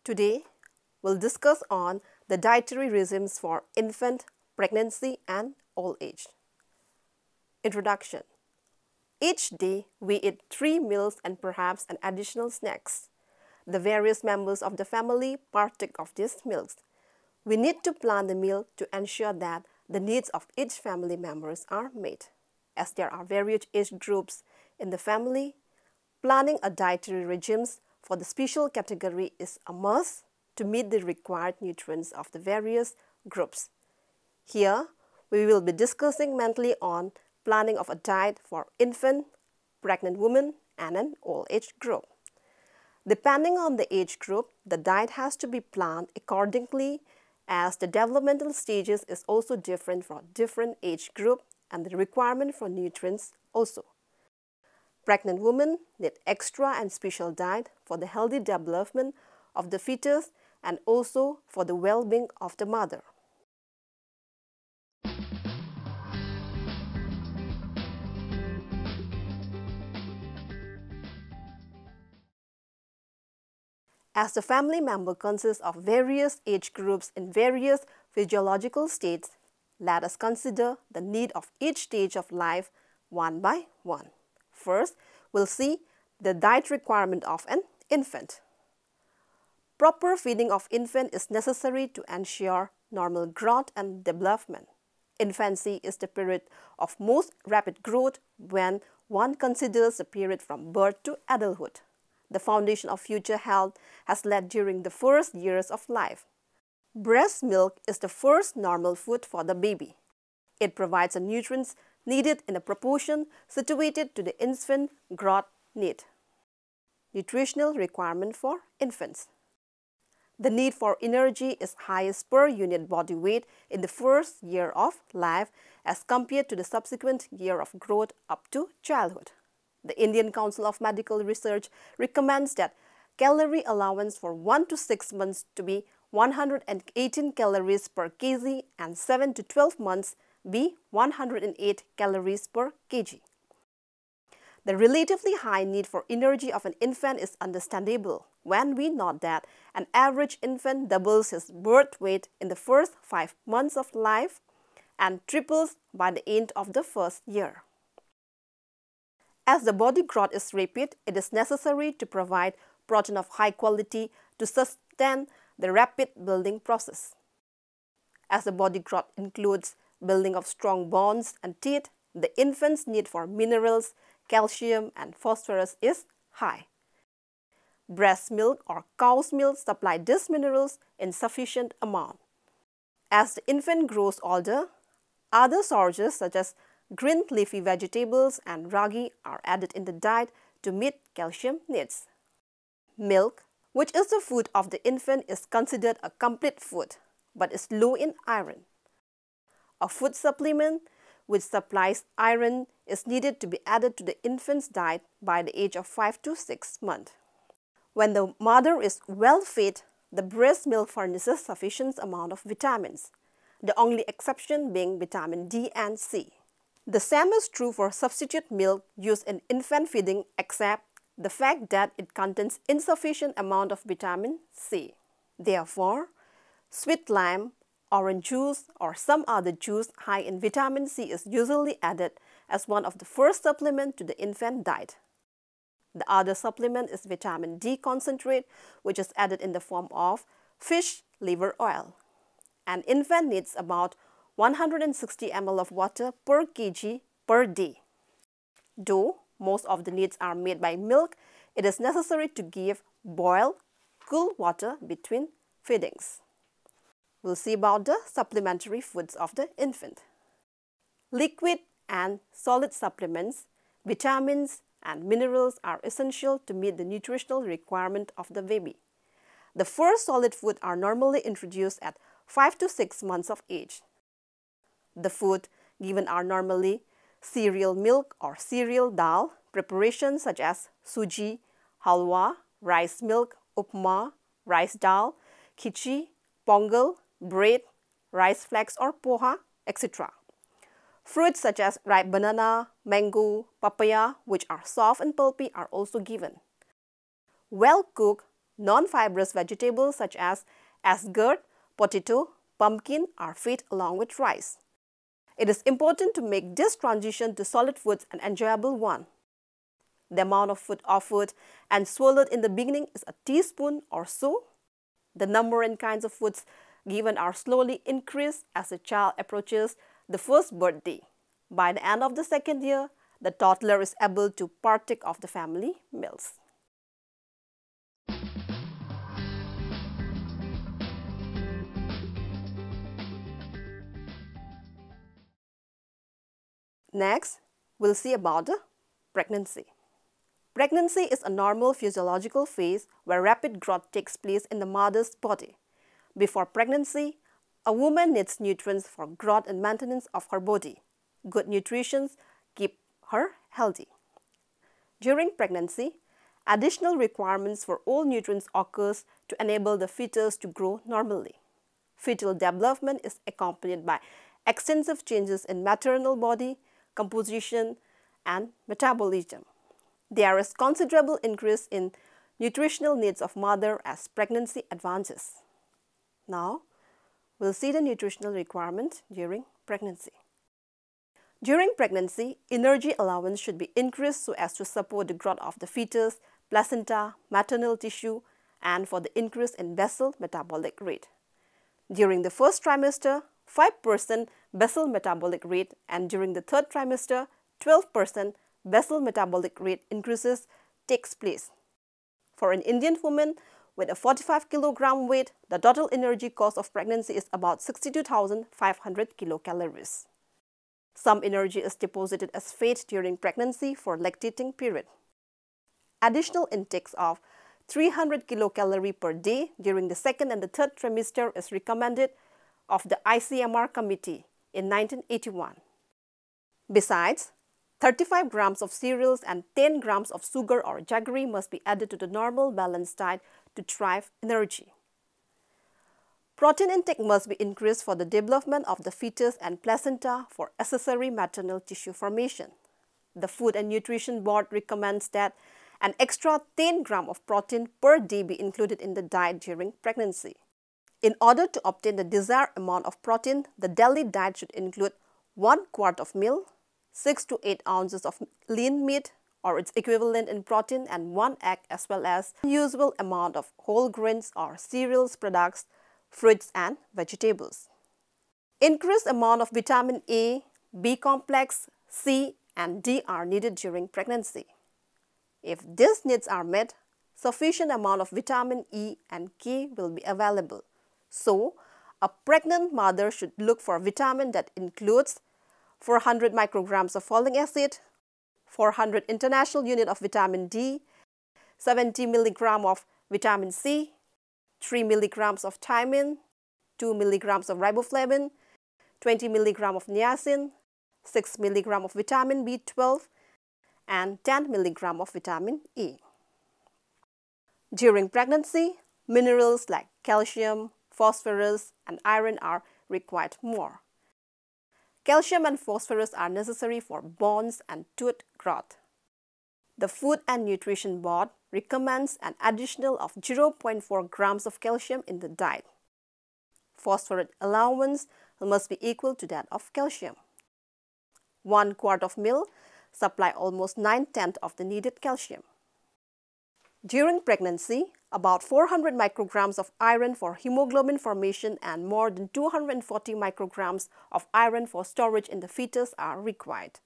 Today, we'll discuss on the dietary regimes for infant, pregnancy and old age. Introduction. Each day, we eat 3 meals and perhaps an additional snacks. The various members of the family partake of these meals. We need to plan the meal to ensure that the needs of each family members are met. As there are various age groups in the family, planning a dietary regime for the special category is a must to meet the required nutrients of the various groups. Here, we will be discussing mainly on planning of a diet for infant, pregnant women and an old age group. Depending on the age group, the diet has to be planned accordingly as the developmental stages is also different for different age group and the requirement for nutrients also. Pregnant women need extra and special diet for the healthy development of the fetus and also for the well-being of the mother. As the family member consists of various age groups in various physiological states, let us consider the need of each stage of life one by one. First, we'll see the diet requirement of an infant. Proper feeding of infant is necessary to ensure normal growth and development. Infancy is the period of most rapid growth when one considers the period from birth to adulthood. The foundation of future health has laid during the first years of life. Breast milk is the first normal food for the baby. It provides the nutrients needed in a proportion situated to the infant growth need. Nutritional requirement for infants. The need for energy is highest per unit body weight in the first year of life as compared to the subsequent year of growth up to childhood. The Indian Council of Medical Research recommends that calorie allowance for 1 to 6 months to be 118 calories per kg and 7 to 12 months be 108 calories per kg. The relatively high need for energy of an infant is understandable when we note that an average infant doubles his birth weight in the first 5 months of life and triples by the end of the first year. As the body growth is rapid, it is necessary to provide protein of high quality to sustain the rapid building process. As the body growth includes building of strong bones and teeth, the infant's need for minerals, calcium and phosphorus is high. Breast milk or cow's milk supply these minerals in sufficient amount. As the infant grows older, other sources such as green leafy vegetables and ragi are added in the diet to meet calcium needs. Milk, which is the food of the infant, is considered a complete food but is low in iron. A food supplement which supplies iron is needed to be added to the infant's diet by the age of 5 to 6 months. When the mother is well fed, the breast milk furnishes sufficient amount of vitamins, the only exception being vitamin D and C. The same is true for substitute milk used in infant feeding except the fact that it contains insufficient amount of vitamin C. Therefore, sweet lime, orange juice or some other juice high in vitamin C is usually added as one of the first supplements to the infant diet. The other supplement is vitamin D concentrate, which is added in the form of fish liver oil. An infant needs about 160 ml of water per kg per day. Though most of the needs are made by milk, it is necessary to give boiled, cool water between feedings. We'll see about the supplementary foods of the infant. Liquid and solid supplements, vitamins and minerals are essential to meet the nutritional requirement of the baby. The first solid food are normally introduced at 5 to 6 months of age. The food given are normally cereal milk or cereal dal, preparations such as suji, halwa, rice milk, upma, rice dal, khichdi, pongal, bread, rice flakes or poha, etc. Fruits such as ripe banana, mango, papaya, which are soft and pulpy, are also given. Well-cooked, Non-fibrous vegetables such as gourd, potato, pumpkin are fed along with rice. It is important to make this transition to solid foods an enjoyable one. The amount of food offered and swallowed in the beginning is a teaspoon or so. The number and kinds of foods given are slowly increased as the child approaches the first birthday. By the end of the second year, the toddler is able to partake of the family meals. Next, we'll see about the pregnancy. Pregnancy is a normal physiological phase where rapid growth takes place in the mother's body. Before pregnancy, a woman needs nutrients for growth and maintenance of her body. Good nutrition keep her healthy. During pregnancy, additional requirements for all nutrients occurs to enable the fetus to grow normally. Fetal development is accompanied by extensive changes in maternal body composition and metabolism. There is considerable increase in nutritional needs of mother as pregnancy advances. Now, we'll see the nutritional requirement during pregnancy. During pregnancy, energy allowance should be increased so as to support the growth of the fetus, placenta, maternal tissue, and for the increase in basal metabolic rate. During the first trimester, 5% basal metabolic rate, and during the third trimester, 12% basal metabolic rate increases takes place. For an Indian woman with a 45 kg weight, the total energy cost of pregnancy is about 62,500 kilocalories. Some energy is deposited as fat during pregnancy for lactating period. Additional intakes of 300 kilocalorie per day during the second and the third trimester is recommended of the ICMR committee in 1981. Besides, 35 grams of cereals and 10 grams of sugar or jaggery must be added to the normal balanced diet to drive energy. Protein intake must be increased for the development of the fetus and placenta for accessory maternal tissue formation. The Food and Nutrition Board recommends that an extra 10 grams of protein per day be included in the diet during pregnancy. In order to obtain the desired amount of protein, the daily diet should include 1 quart of milk, 6 to 8 ounces of lean meat or its equivalent in protein, and 1 egg, as well as usual amount of whole grains or cereals products, fruits and vegetables. Increased amount of vitamin A, B complex, C and D are needed during pregnancy. If these needs are met, sufficient amount of vitamin E and K will be available. So, a pregnant mother should look for vitamin that includes 400 micrograms of folic acid, 400 international unit of vitamin D, 70 milligrams of vitamin C, 3 milligrams of thiamine, 2 milligrams of riboflavin, 20 milligrams of niacin, 6 milligrams of vitamin B12, and 10 milligrams of vitamin E. During pregnancy, minerals like calcium, phosphorus, and iron are required more. Calcium and phosphorus are necessary for bones and tooth growth. The Food and Nutrition Board recommends an additional of 0.4 grams of calcium in the diet. Phosphorus allowance must be equal to that of calcium. 1 quart of milk supply almost 9/10 of the needed calcium. During pregnancy, about 400 micrograms of iron for hemoglobin formation and more than 240 micrograms of iron for storage in the fetus are required.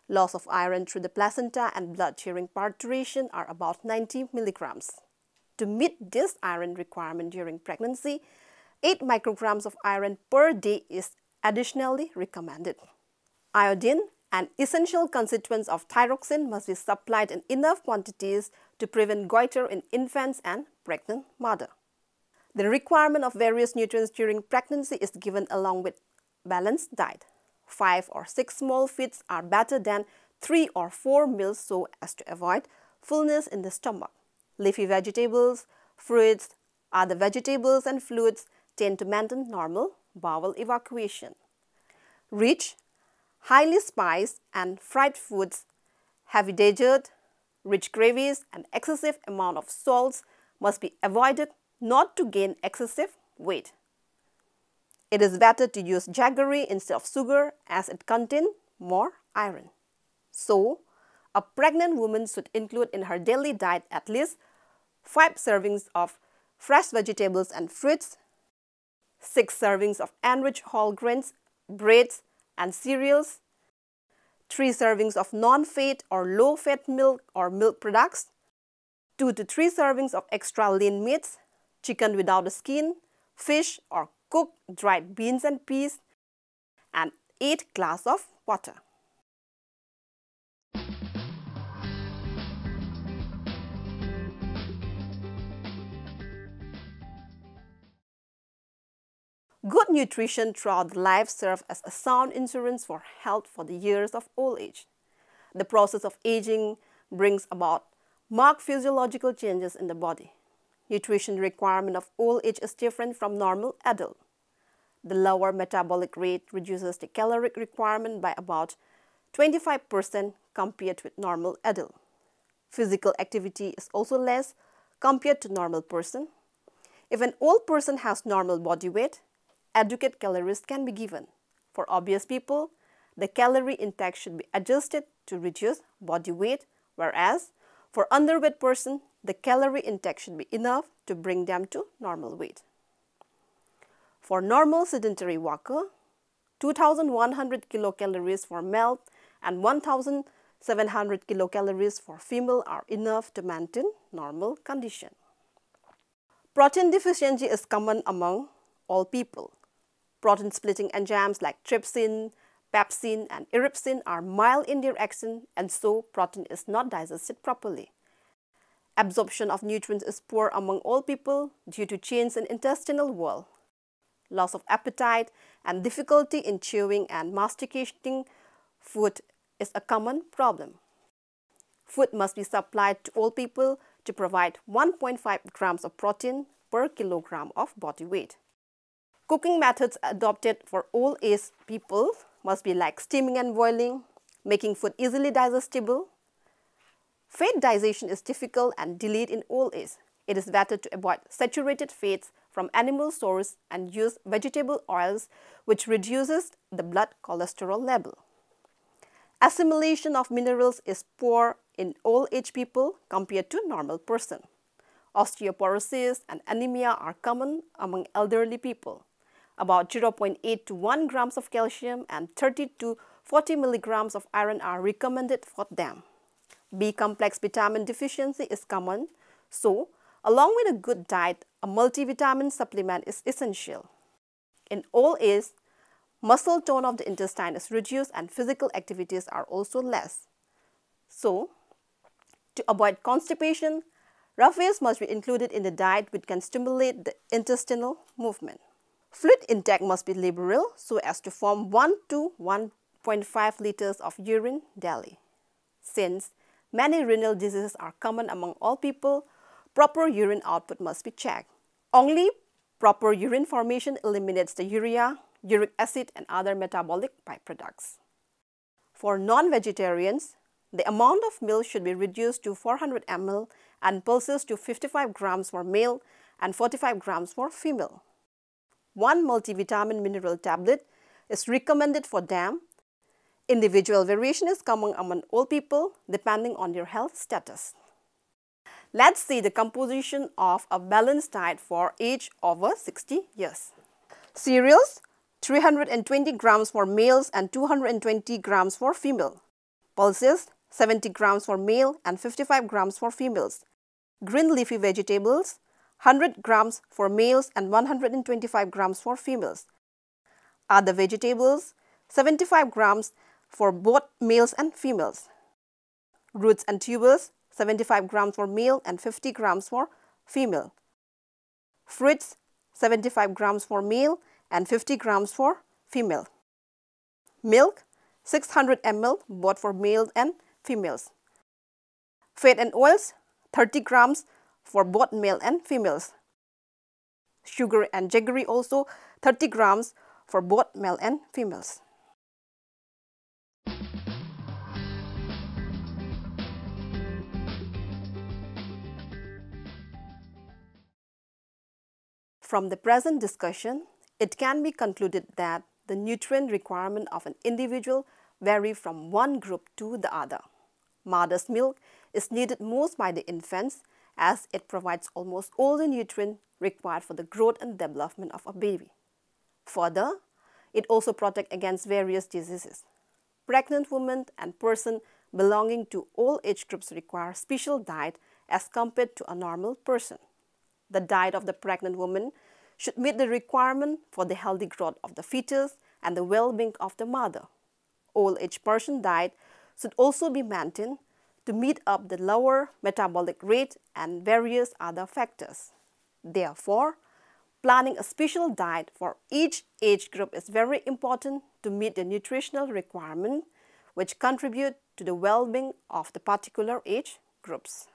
Loss of iron through the placenta and blood during parturition are about 90 milligrams. To meet this iron requirement during pregnancy, 8 micrograms of iron per day is additionally recommended. Iodine, an essential constituent of thyroxine, must be supplied in enough quantities to prevent goiter in infants and pregnant mother. The requirement of various nutrients during pregnancy is given along with balanced diet. 5 or 6 small feeds are better than 3 or 4 meals so as to avoid fullness in the stomach. Leafy vegetables, fruits, other vegetables and fluids tend to maintain normal bowel evacuation. Rich, highly spiced and fried foods, heavy dessert, rich gravies and excessive amount of salts must be avoided not to gain excessive weight. It is better to use jaggery instead of sugar as it contains more iron. So, a pregnant woman should include in her daily diet at least 5 servings of fresh vegetables and fruits, 6 servings of enriched whole grains, breads and cereals, 3 servings of non-fat or low-fat milk or milk products, 2 to 3 servings of extra lean meats, chicken without the skin, fish or cooked dried beans and peas, and 8 glasses of water. Good nutrition throughout life serves as a sound insurance for health for the years of old age. The process of aging brings about marked physiological changes in the body. Nutrition requirement of old age is different from normal adult. The lower metabolic rate reduces the caloric requirement by about 25% compared with normal adult. Physical activity is also less compared to normal person. If an old person has normal body weight, adequate calories can be given. For obese people, the calorie intake should be adjusted to reduce body weight, whereas for underweight person, the calorie intake should be enough to bring them to normal weight. For normal sedentary worker, 2,100 kilocalories for male and 1,700 kilocalories for female are enough to maintain normal condition. Protein deficiency is common among all people. Protein-splitting enzymes like trypsin, pepsin, and irisin are mild in their action, and so protein is not digested properly. Absorption of nutrients is poor among all people due to change in intestinal wall. Loss of appetite and difficulty in chewing and masticating food is a common problem. Food must be supplied to all people to provide 1.5 grams of protein per kilogram of body weight. Cooking methods adopted for old age people must be like steaming and boiling, making food easily digestible. Fat digestion is difficult and delayed in old age. It is better to avoid saturated fats from animal sources and use vegetable oils, which reduces the blood cholesterol level. Assimilation of minerals is poor in old age people compared to normal person. Osteoporosis and anemia are common among elderly people. About 0.8 to 1 grams of calcium and 30 to 40 milligrams of iron are recommended for them. B-complex vitamin deficiency is common, so along with a good diet, a multivitamin supplement is essential. In old age, muscle tone of the intestine is reduced and physical activities are also less. So, to avoid constipation, rough foods must be included in the diet which can stimulate the intestinal movement. Fluid intake must be liberal so as to form 1 to 1.5 liters of urine daily. Since many renal diseases are common among all people, proper urine output must be checked. Only proper urine formation eliminates the urea, uric acid and other metabolic byproducts. For non-vegetarians, the amount of milk should be reduced to 400 ml and pulses to 55 grams for male and 45 grams for female. 1 multivitamin mineral tablet is recommended for them. Individual variation is common among all people depending on their health status. Let's see the composition of a balanced diet for age over 60 years. Cereals, 320 grams for males and 220 grams for female. Pulses, 70 grams for male and 55 grams for females. Green leafy vegetables, 100 grams for males and 125 grams for females. Other vegetables, 75 grams for both males and females. Roots and tubers, 75 grams for male and 50 grams for female. Fruits, 75 grams for male and 50 grams for female. Milk, 600 ml both for males and females. Fat and oils, 30 grams for both male and females. Sugar and jaggery also 30 grams for both male and females. From the present discussion, it can be concluded that the nutrient requirement of an individual vary from one group to the other. Mother's milk is needed most by the infants as it provides almost all the nutrients required for the growth and development of a baby. Further, it also protects against various diseases. Pregnant women and persons belonging to all age groups require special diet as compared to a normal person. The diet of the pregnant woman should meet the requirement for the healthy growth of the fetus and the well-being of the mother. Old age person diet should also be maintained to meet up the lower metabolic rate and various other factors. Therefore, planning a special diet for each age group is very important to meet the nutritional requirement which contribute to the well-being of the particular age groups.